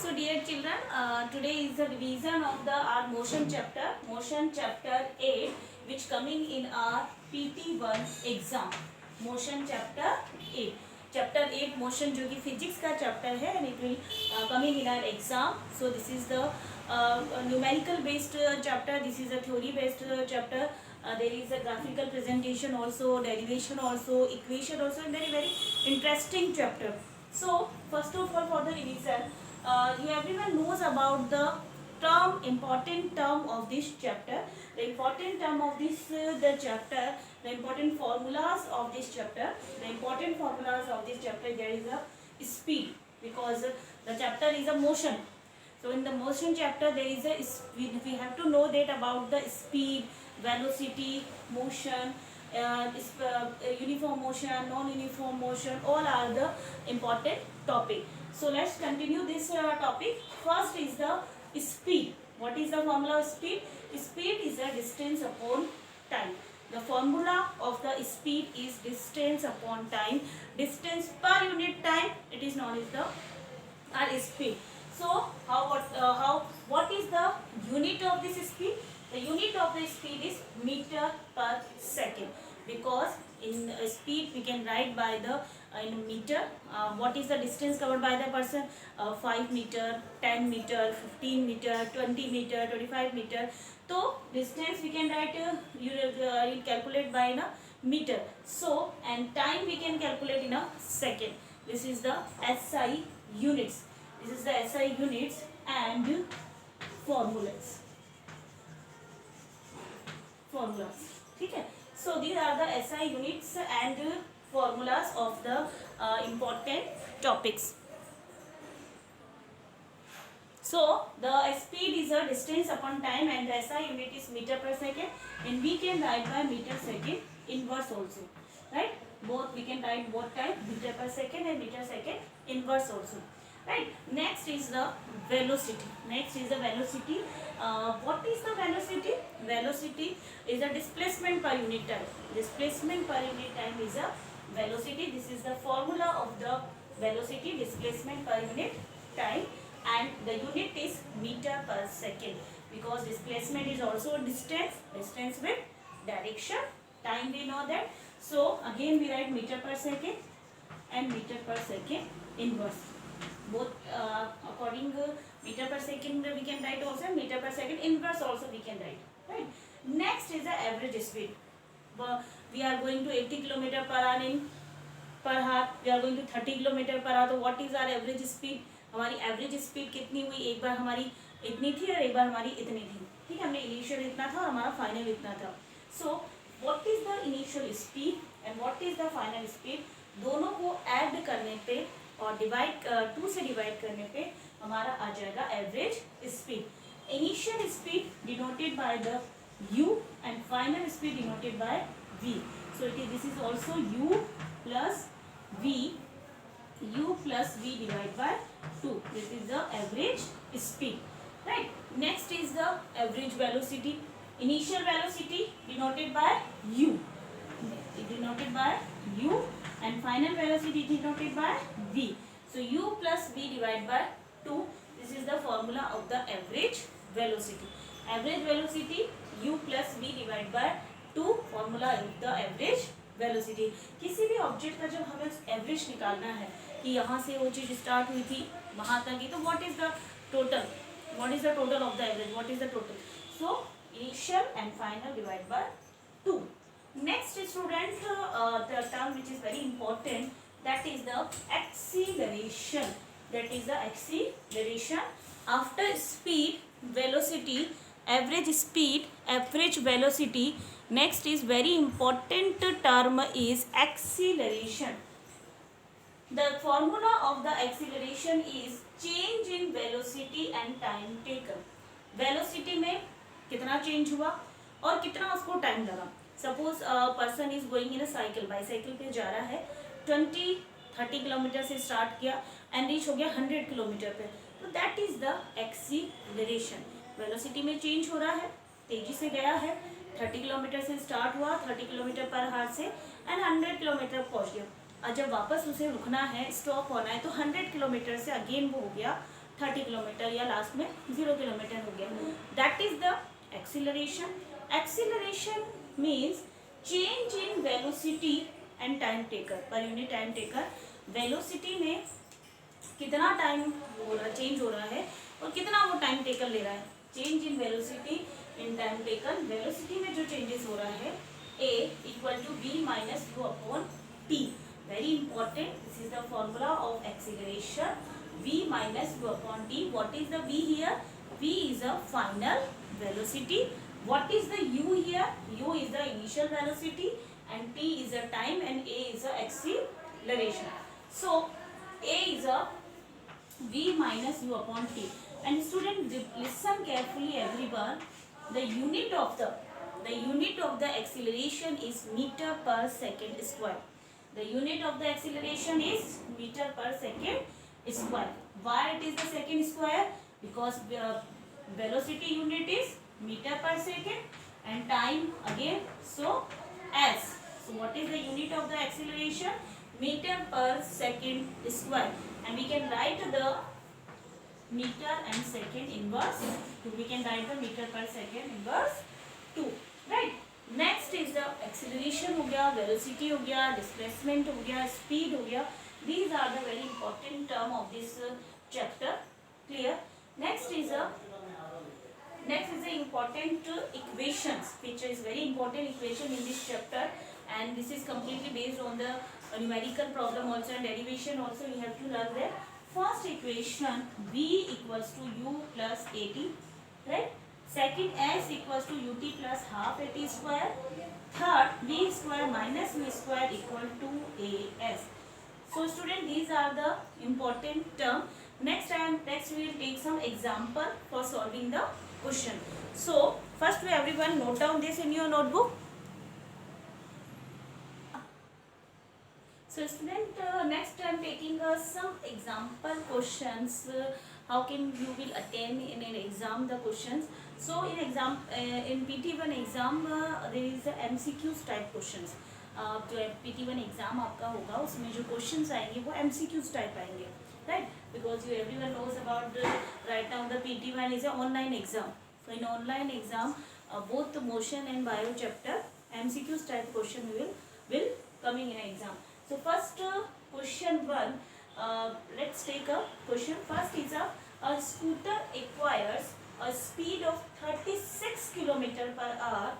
So dear children, today is the revision of the our motion chapter 8, which coming in our PT1 exam. Motion chapter 8. Chapter 8 motion जो कि physics का chapter है and it will coming in our exam. So this is the numerical based chapter. This is a theory based chapter. There is a graphical presentation also, derivation also, equation also, and very interesting chapter. So first of all, for the revision, you everyone knows about the important term of this chapter. The important term of this the chapter, the important formulas of this chapter. The important formulas of this chapter, there is a speed, because the chapter is a motion. So in the motion chapter there is a we have to know that about the speed, velocity, motion, uniform motion, non-uniform motion, all are the important topic. So let's continue this topic. First is the speed. What is the formula of speed? Speed is a distance upon time. The formula of the speed is distance upon time. Distance per unit time, it is known as the speed. So what is the unit of this speed? The unit of the speed is meter per second, because in speed we can write by the in meter. What is the distance covered by the person? 5 meter, 10 meter, 15 meter, 20 meter, 25 meter. So distance we can write you calculate by in a meter. So and time we can calculate in a second. This is the SI units. This is the SI units and formulas. ठीक है. So these are the SI units and formulas of the important topics. So the speed is a distance upon time and the SI unit is meter per second, and we can write by meter second inverse also, right? Both we can write both type, meter per second and meter second inverse also, right? Next is the velocity. What is the velocity? Velocity is a displacement per unit time. Displacement per unit time is a velocity. This is the formula of the velocity, displacement per unit time, and the unit is meter per second, because displacement is also distance with direction. Time we know that. So again we write meter per second and meter per second inverse. Both according meter per second we can write also, meter per second inverse also we can write, right? Next is the average speed. We are going to 80 km per hour in per hour. We are going to 30 km per hour. तो what is our average speed? हमारी average speed कितनी हुई? एक बार हमारी इतनी थी और एक बार हमारी इतनी थी. ठीक है, हमने इनिशियल इतना था और हमारा फाइनल इतना था. सो what is the initial speed and what is the final speed? दोनों को ऐड करने पे और डिवाइड 2 से डिवाइड करने पे हमारा आ जाएगा average speed. Initial speed denoted by the u and final speed denoted by v. So this is also u plus v divided by 2. This is the average speed, right? Next is the average velocity. Initial velocity denoted by u, and final velocity denoted by v. So u plus v divided by 2. This is the formula of the average velocity. Average velocity u plus v divided by 2, formula of the average velocity. किसी भी object का जब हमें average निकालना है कि यहाँ से वो चीज़ स्टार्ट हुई थी वहाँ तक की, तो what is the total? What is the total of the average? What is the total? So initial and final divide by 2. Next student the term which is very important, that is the acceleration. After speed, velocity, average speed, average velocity, next is very important term is acceleration. The formula of the acceleration is change in velocity and time taken. Velocity में कितना change हुआ और कितना उसको time लगा. Suppose person is going in a cycle, bicycle पे जा रहा है, 20-30 किलोमीटर से स्टार्ट किया एंड रीच हो गया 100 किलोमीटर पे, तो that is the acceleration. Velocity में चेंज हो रहा है, तेजी से गया है, 30 किलोमीटर से स्टार्ट हुआ, 30 किलोमीटर पर हार से एंड 100 किलोमीटर पहुंच गया. और जब वापस उसे रुकना है, स्टॉप होना है, तो 100 किलोमीटर से अगेन वो हो गया 30 किलोमीटर या लास्ट में 0 किलोमीटर हो गया. That is the acceleration. Acceleration means change in velocity and time taker per unit time taker. Velocity में कितना टाइम हो रहा चेंज हो रहा है और कितना वो टाइम टेकर ले रहा है. Change in velocity in time taken. Velocity में जो चेंजेस हो रहा है a equal to b minus u upon t. Very important. This is the formula of acceleration. v minus u upon t. What is the v here? v is a final velocity. What is the u here? u is the initial velocity and t is the time and a is the acceleration. So a is a v minus u upon t. And student, listen carefully everyone. The unit of the acceleration is meter per second square. The unit of the acceleration is meter per second square. Why it is the second square? Because velocity unit is meter per second and time again so s. So what is the unit of the acceleration? Meter per second square. And we can write the meter and second inverse 2. We can write the meter per second inverse 2. Right. Next is the acceleration हो गया, velocity हो गया, displacement हो गया, speed हो गया. These are the very important term of this chapter. Clear. Next is the important equations, which is very important equation in this chapter, and this is completely based on the numerical problem also and derivation also. You have to learn that. First equation, v equals to u plus at, right? Second, s equals to ut plus half at square. Third, v square minus u square equal to as. So student, these are the important term. Next we will take some example for solving the question. So first everyone note down this in your notebook. So student, next I am taking some example questions. How can you will attempt in an exam the questions. So in PT1 exam there is a MCQs type questions. जो PT1 exam आपका होगा उसमें जो questions आएंगे वो MCQs type आएंगे, right? Because you everyone knows about right now the PT1 is a online exam. So in online exam both motion and bio chapter MCQs type question will coming in exam. So first question 1, let's take a question. First is a scooter acquires a speed of 36 km per hour,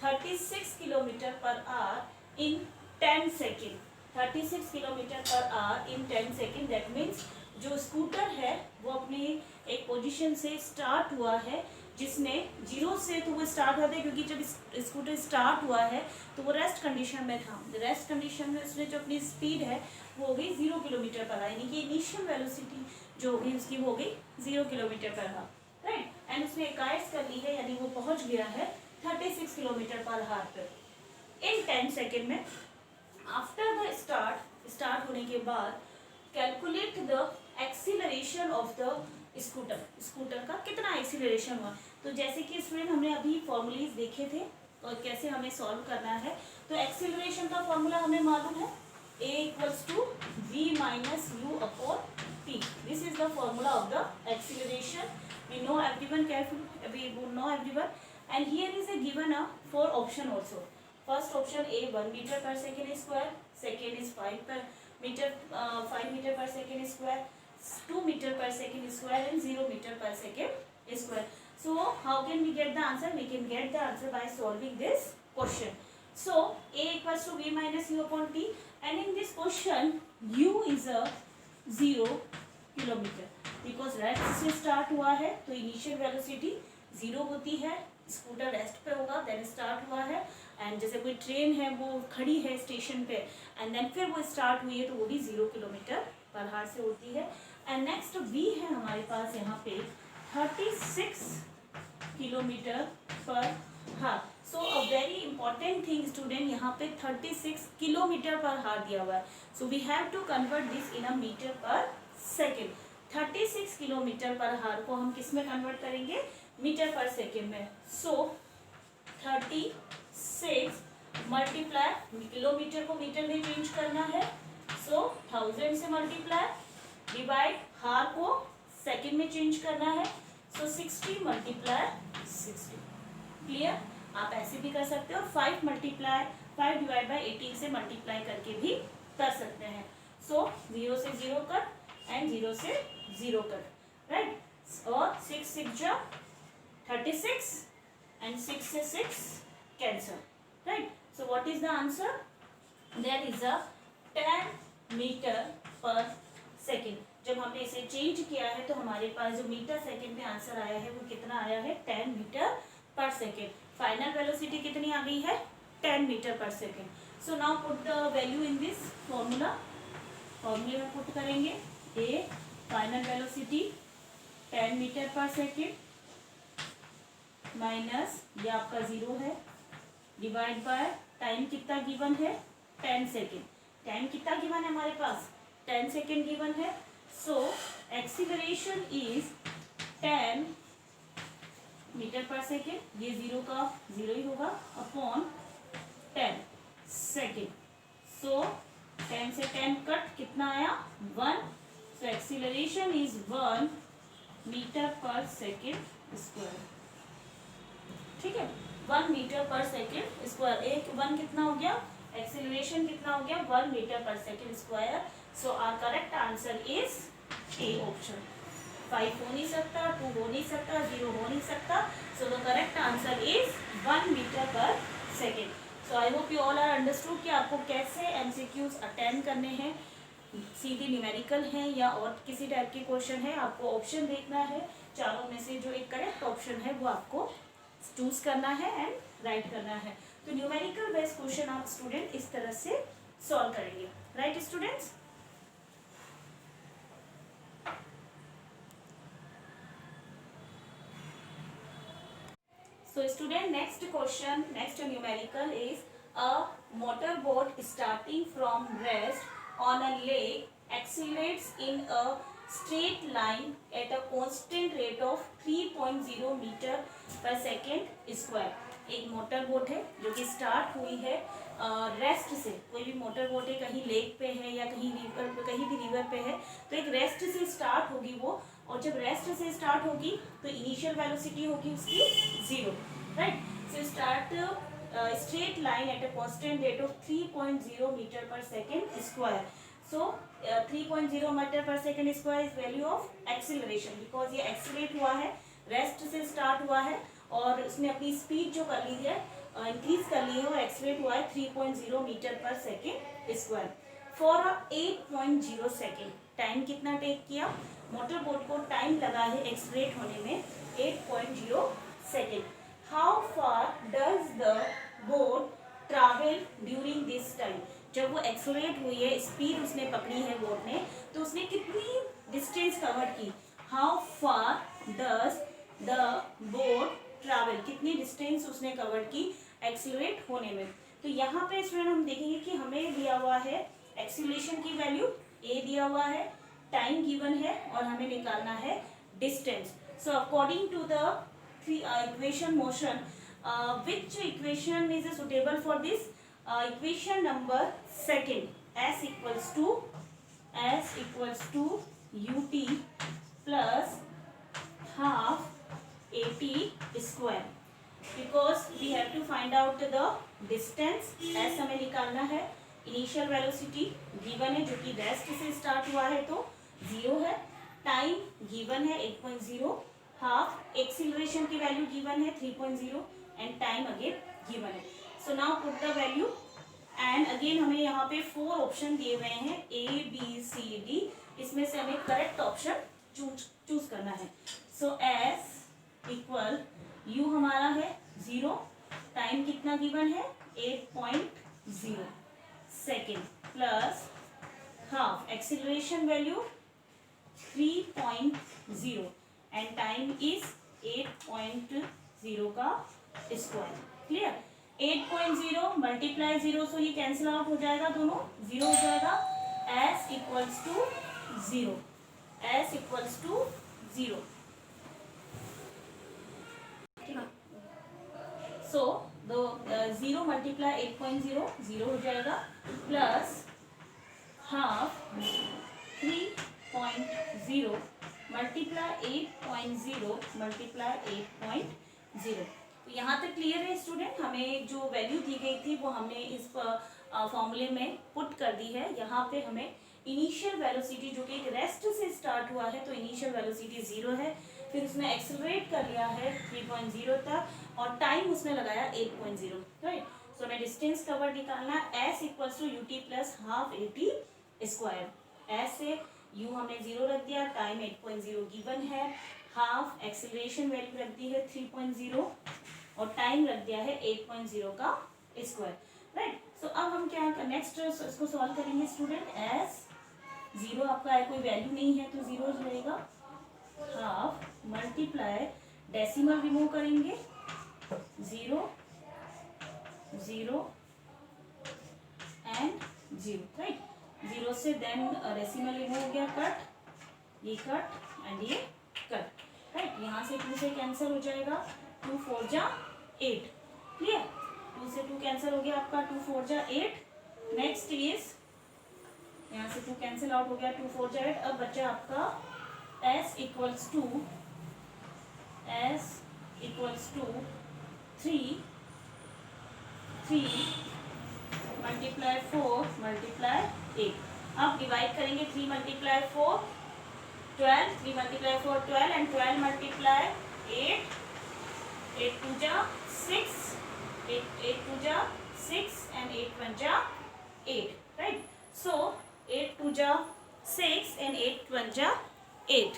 36 km per hour in 10 seconds. 36 km per hour in 10 seconds. That means जो scooter है वो अपनी एक position से start हुआ है, जिसमें zero से तो वो स्टार्ट हुआ था क्योंकि जब स्कूटर स्टार्ट हुआ है तो वो रेस्ट कंडीशन में था. रेस्ट कंडीशन में उसने जो अपनी स्पीड है वो हो गई 0 किलोमीटर पर आवर, यानी कि इनिशियल वेलोसिटी जो होगी उसकी वो हो गई 0 kilometre per our, right? And उसने एक्वायर्स कर ली है, यानी वो पहुंच गया है 36 किलोमीटर पर आवर पर इन 10 सेकेंड में. आफ्टर द स्टार्ट होने के बाद calculate the acceleration of the scooter का कितना एक्सीलरेशन हुआ. तो जैसे कि स्टूडेंट हमने अभी फॉर्मूलेज देखे थे और कैसे हमें सॉल्व करना है. तो एक्सीलरेशन का फॉर्मूला हमें मालूम है, a equals to v minus u upon t. This is the formula of the acceleration. We know everyone careful, we know everyone. And here is a given a 4 option also. First option a 1 metre per second square, second is 5 meter per second square, 2 meter per second square and 0 meter per second square. So how can we get the answer? We can get the answer by solving this question. So a equals to v minus u upon t, and in this question u is a 0 kilometer because rest से start हुआ है तो initial velocity 0 होती है. Scooter rest पे होगा, then start हुआ है, एंड जैसे कोई ट्रेन है वो खड़ी है स्टेशन पे एंड देन फिर वो स्टार्ट हुई है तो वो भी 0 किलोमीटर पर आवर से होती है. एंड नेक्स्ट v है हमारे पास यहाँ पे 36 kilometre per hour. So a very important thing student, यहाँ पे 36 किलोमीटर पर आवर दिया हुआ है. So we have to convert this in a metre per second. 36 kilometre per hour को हम किस में कन्वर्ट करेंगे? मीटर पर सेकेंड में. सो 36 मल्टीप्लाई, किलोमीटर को मीटर में चेंज करना है, सो 1000 से मल्टीप्लाई डिवाइड हार को सेकेंड में चेंज करना है। सो 60 मल्टीप्लाई 60। क्लियर? आप ऐसे भी कर सकते हो, 5 डिवाइड बाई 18 से मल्टीप्लाई करके भी कर सकते हैं। सो 0 से 0 कट एंड 0 से 0 कट, राइट। और 6 6 जा 36 एंड 6 से 6 cancel, right. So what is the answer? There is a 10 metre per second. जब हमने इसे चेंज किया है तो हमारे पास जो मीटर सेकेंड में आंसर आया है वो कितना आया है? 10 metre per second. Final velocity कितनी आ गई है? 10 metre per second. So now put the value in this formula. फॉर्मूले में पुट करेंगे A final velocity 10 metre per second minus ये आपका 0 है डिवाइड बाय टाइम कितना गिवन है? 10 सेकेंड। टाइम कितना गिवन है हमारे पास? 10 सेकेंड गिवन है। सो acceleration is 10 metre per second, ये 0 का 0 ही होगा, अपॉन 10 सेकेंड। सो 10 से 10 कट, कितना आया? 1। सो acceleration is 1 metre per second square. ठीक है, 1 मीटर पर सेकेंड स्क्वायर। एक 1 कितना हो गया? एक्सीलरेशन कितना हो गया? 1 metre per second square. So our correct answer is a option. 5 हो नहीं सकता, 2 हो नहीं सकता, 0 हो नहीं सकता। So the correct answer is 1 metre per second. So I hope you all are understood कि आपको कैसे एमसीक्यूज अटेंड करने हैं। सीधे न्यूमेरिकल है या और किसी टाइप के क्वेश्चन है, आपको ऑप्शन देखना है। चारों में से जो एक करेक्ट ऑप्शन है वो आपको चूज करना है एंड राइट करना है। तो न्यूमेरिकल बेस्ड क्वेश्चन आप स्टूडेंट इस तरह से सॉल्व करेंगे, right students. So student, next question, next numerical is a motorboat starting from rest on a lake accelerates in a straight line at a constant rate of 3.0 metre per second square. एक motor boat है जो कि start हुई है rest से। कोई भी motor boat है, कहीं लेक पे है या कहीं रिवर पे, कहीं भी रिवर पे है, तो एक रेस्ट से स्टार्ट होगी वो। और जब रेस्ट से स्टार्ट होगी तो इनिशियल वेलोसिटी होगी उसकी 0, right. So start straight line at a constant rate of 3.0 metre per second square. So 3.0 metre per second square is value of acceleration, because ये एक्सीलरेट हुआ है, रेस्ट से स्टार्ट हुआ है और उसने अपनी स्पीड जो कर ली है इंक्रीज कर ली है और एक्सीलरेट हुआ है 3.0 metre per second square for 8.0 second. Time कितना टेक किया? मोटर बोट को टाइम लगा है एक्सीलरेट होने में 8.0 second. How far does the boat travel during this time? जब वो एक्सीलरेट हुई है, स्पीड उसने पकड़ी है बोट ने, तो उसने कितनी डिस्टेंस कवर की? How far does the boat travel, कितनी डिस्टेंस उसने कवर की एक्सीलरेट होने में। तो यहाँ पे स्टूडेंट हम देखेंगे कि हमें दिया हुआ है एक्सीलरेशन की वैल्यू a दिया हुआ है, टाइम गिवन है और हमें निकालना है distance. So according to the equation motion, which equation is suitable for this? Equation number second, s equals to ut plus half at square, because we have to find out the distance। s हमें निकालना है, initial velocity given है जो कि rest से start हुआ है तो 0 है, टाइम गिवन है 8.0, हाफ एक्सीलरेशन की वैल्यू गिवन है 3.0 एंड टाइम अगेन गिवन है। So now put the value and again हमें यहाँ पे 4 ऑप्शन दिए हुए हैं A B C D, इसमें से हमें करेक्ट ऑप्शन चूज करना है। सो S इक्वल U हमारा है 0, टाइम कितना गिवन है 8.0 second, plus half acceleration value 3.0 and time is 8.0 का स्क्वायर। क्लियर? 8.0 मल्टीप्लाई 0, सो ये कैंसिल आउट हो जाएगा, दोनों 0 हो जाएगा। s equals to 0, s equals to 0। So दो 0 मल्टीप्लाई 8.0 0 हो जाएगा, प्लस हाफ 3.0 मल्टीप्लाई 8.0 मल्टीप्लाई 8.0। तो यहाँ तक क्लियर है स्टूडेंट? हमें जो वैल्यू दी गई थी वो हमने इस फॉर्मूले में पुट कर दी है। यहाँ पे हमें इनिशियल वेलोसिटी जो कि एक रेस्ट से स्टार्ट हुआ है, तो इनिशियल वेलोसिटी 0 है, फिर उसने एक्सेलरेट कर लिया है 3.0 तक और टाइम उसने लगाया 8.0, राइट। सो हमें डिस्टेंस कवर निकालना, s equals to u t plus half a t square. S से u हमने 0 रख दिया, टाइम 8.0 गिवन है, हाफ एक्सेलरेशन वैल्यू रख दी है 3.0 और टाइम रख दिया है 8.0 का स्क्वायर, राइट। सो अब हम क्या नेक्स्ट इसको सॉल्व करेंगे स्टूडेंट। एस 0 आपका है, कोई वैल्यू नहीं है तो 0 रहेगा, हाफ मल्टीप्लाई डेसिमल रिमूव करेंगे 0 0 एंड 0, राइट। 0 से देन डेसिमल रिमूव हो गया, कट, ये कट एंड ये कट, राइट। यहाँ से 2 से कैंसिल हो जाएगा, 2 4 जा 8, क्लियर। 2 से 2 कैंसिल हो गया आपका, 2 4 जा 8। नेक्स्ट इज यहाँ से 2 कैंसिल आउट हो गया, 2 4 जा 8। अब बचा आपका s equals to 3 multiply 4 multiply 8। अब डिवाइड करेंगे, 3 मल्टीप्लाई 4 12, 3 मल्टीप्लाई 4 12 एंड 12 मल्टीप्लाई 8, 8 2 जा 6, 8 2 जा 6 एंड 8 1 जा 8, राइट। सो 8 2 जा 6 and 8 1 जा 8।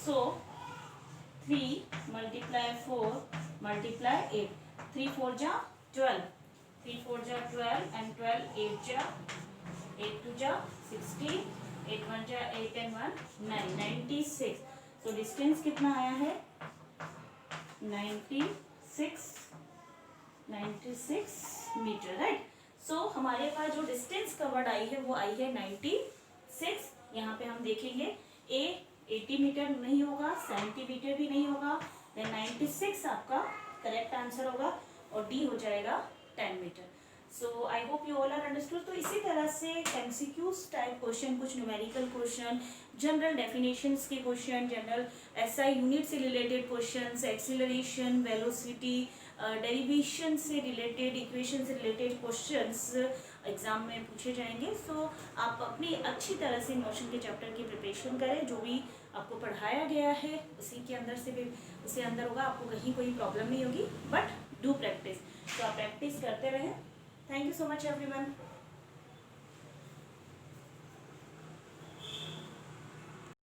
So 3 multiply 4 multiply 8, 3 4 जा 12, 3 4 जा 12 and 12 8 जा 8 2 जा 16, 8 1 जा 8 and 1 9, 96। तो डिस्टेंस कितना आया है 96 मीटर, राइट। सो हमारे पास जो डिस्टेंस कवर्ड आई है वो आई है 96। यहाँ पे हम देखेंगे ए 80 मीटर नहीं होगा, 70 मीटर भी नहीं होगा, देन 96 आपका करेक्ट आंसर होगा और डी हो जाएगा 10 metre. So I hope you all are understood. तो इसी तरह से एमसीक्यूज टाइप क्वेश्चन, कुछ न्यूमेरिकल क्वेश्चन, जनरल डेफिनेशंस के क्वेश्चन, जनरल एसआई यूनिट से related questions, acceleration, velocity, derivation से रिलेटेड, इक्वेशन से रिलेटेड क्वेश्चंस एग्जाम में पूछे जाएंगे। सो आप अपनी अच्छी तरह से मोशन के चैप्टर की प्रिपरेशन करें, जो भी आपको पढ़ाया गया है उसी के अंदर से भी उसे अंदर होगा, आपको कहीं कोई प्रॉब्लम नहीं होगी, बट डू प्रैक्टिस। तो आप प्रैक्टिस करते रहें। Thank you so much everyone.